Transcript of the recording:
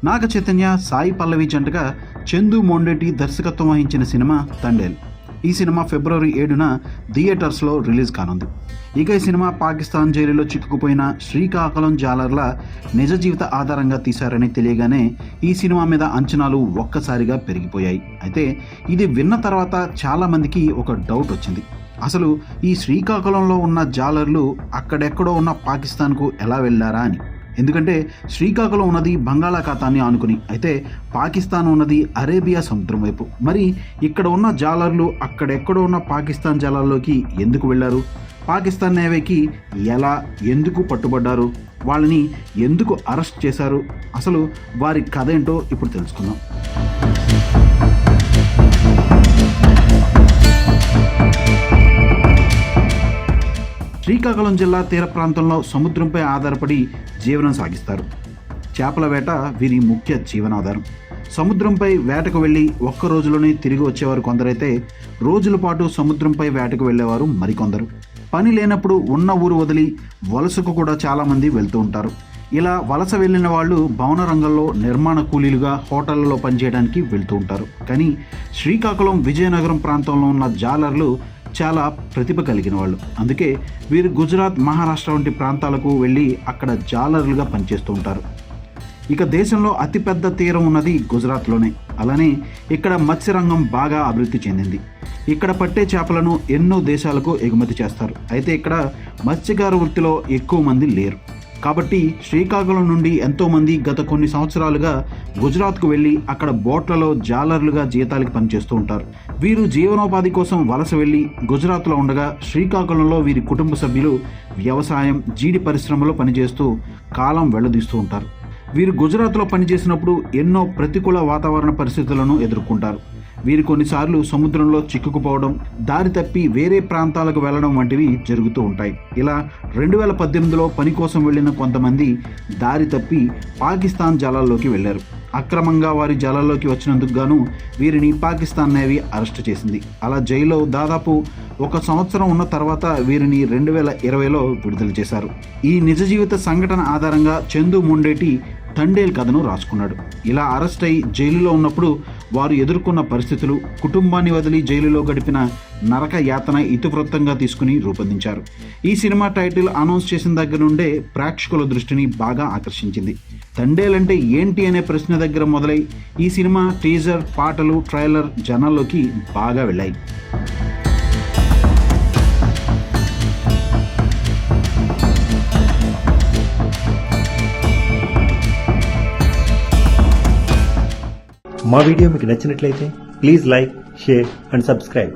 నాగ చైతన్య, సాయి పల్లవి జంటగా చందు మొండేటి దర్శకత్వం వహించిన సినిమా తండేల్. ఈ సినిమా ఫిబ్రవరి 7న థియేటర్స్లో రిలీజ్ కానుంది. ఇక ఈ సినిమా పాకిస్తాన్ జైలులో చిక్కుకుపోయిన శ్రీకాకుళం జాలర్ల నిజ జీవిత ఆధారంగా తీశారని తెలియగానే ఈ సినిమా మీద అంచనాలు ఒక్కసారిగా పెరిగిపోయాయి. అయితే ఇది విన్న తర్వాత చాలామందికి ఒక డౌట్ వచ్చింది. అసలు ఈ శ్రీకాకుళంలో ఉన్న జాలర్లు అక్కడెక్కడో ఉన్న పాకిస్తాన్కు ఎలా వెళ్ళారా అని. ఎందుకంటే శ్రీకాకుళం ఉన్నది బంగాళాఖాతాన్ని ఆనుకుని, అయితే పాకిస్తాన్ ఉన్నది అరేబియా సముద్రం వైపు. మరి ఇక్కడ ఉన్న జాలర్లు అక్కడెక్కడో ఉన్న పాకిస్తాన్ జలాల్లోకి ఎందుకు వెళ్ళారు? పాకిస్తాన్ నేవీకి ఎలా, ఎందుకు పట్టుబడ్డారు? వాళ్ళని ఎందుకు అరెస్ట్ చేశారు? అసలు వారి కథ ఏంటో ఇప్పుడు తెలుసుకుందాం. శ్రీకాకుళం జిల్లా తీర ప్రాంతంలో సముద్రంపై ఆధారపడి జీవనం సాగిస్తారు. చేపల వేట వీరి ముఖ్య జీవనాధారం. సముద్రంపై వేటకు వెళ్ళి ఒక్క రోజులోనే తిరిగి వచ్చేవారు కొందరైతే, రోజుల పాటు సముద్రంపై వేటకు వెళ్ళేవారు మరికొందరు. పని లేనప్పుడు ఉన్న ఊరు వదిలి వలసకు కూడా చాలామంది వెళ్తూ ఉంటారు. ఇలా వలస వెళ్ళిన వాళ్ళు భవన రంగంలో నిర్మాణ కూలీలుగా హోటళ్లలో పనిచేయడానికి వెళ్తూ ఉంటారు. కానీ శ్రీకాకుళం, విజయనగరం ప్రాంతంలో ఉన్న జాలర్లు చాలా ప్రతిభ కలిగిన వాళ్ళు. అందుకే వీరు గుజరాత్, మహారాష్ట్ర వంటి ప్రాంతాలకు వెళ్ళి అక్కడ జాలర్లుగా పనిచేస్తూ ఉంటారు. ఇక దేశంలో అతిపెద్ద తీరం ఉన్నది గుజరాత్లోనే. అలానే ఇక్కడ మత్స్యరంగం బాగా అభివృద్ధి చెందింది. ఇక్కడ పట్టే చేపలను ఎన్నో దేశాలకు ఎగుమతి చేస్తారు. అయితే ఇక్కడ మత్స్యకార వృత్తిలో ఎక్కువ మంది లేరు. కాబట్టి శ్రీకాకుళం నుండి ఎంతోమంది గత కొన్ని సంవత్సరాలుగా గుజరాత్కు వెళ్ళి అక్కడ బోట్లలో జాలర్లుగా జీతాలకి పనిచేస్తూ ఉంటారు. వీరు జీవనోపాధి కోసం వలస వెళ్ళి గుజరాత్లో ఉండగా శ్రీకాకుళంలో వీరి కుటుంబ సభ్యులు వ్యవసాయం, జీడి పరిశ్రమలో పనిచేస్తూ కాలం వెళ్లదీస్తూ ఉంటారు. వీరు గుజరాత్లో పనిచేసినప్పుడు ఎన్నో ప్రతికూల వాతావరణ పరిస్థితులను ఎదుర్కొంటారు. వీరు కొన్నిసార్లు సముద్రంలో చిక్కుకుపోవడం, దారి తప్పి వేరే ప్రాంతాలకు వెళ్ళడం వంటివి జరుగుతూ ఉంటాయి. ఇలా 2018లో పని కోసం వెళ్ళిన కొంతమంది దారి తప్పి పాకిస్తాన్ జలాల్లోకి వెళ్ళారు. అక్రమంగా వారి జలాల్లోకి వచ్చినందుకు గాను వీరిని పాకిస్తాన్ నేవీ అరెస్టు చేసింది. అలా జైల్లో దాదాపు 1 సంవత్సరం ఉన్న తర్వాత వీరిని 2020లో విడుదల చేశారు. ఈ నిజ జీవిత సంఘటన ఆధారంగా చందు మొండేటి తండేల్ కథను రాసుకున్నాడు. ఇలా అరెస్ట్ అయి జైలులో ఉన్నప్పుడు వారు ఎదుర్కొన్న పరిస్థితులు, కుటుంబాన్ని వదిలి జైలులో గడిపిన నరక యాతన ఇతివృత్తంగా తీసుకుని రూపొందించారు. ఈ సినిమా టైటిల్ అనౌన్స్ చేసిన దగ్గర నుండే ప్రేక్షకుల దృష్టిని బాగా ఆకర్షించింది. తండేల్ అంటే ఏంటి అనే ప్రశ్న దగ్గర మొదలై ఈ సినిమా టీజర్, పాటలు, ట్రైలర్ జనాల్లోకి బాగా వెళ్ళాయి. మా వీడియో మీకు నచ్చినట్లయితే please like, share and subscribe.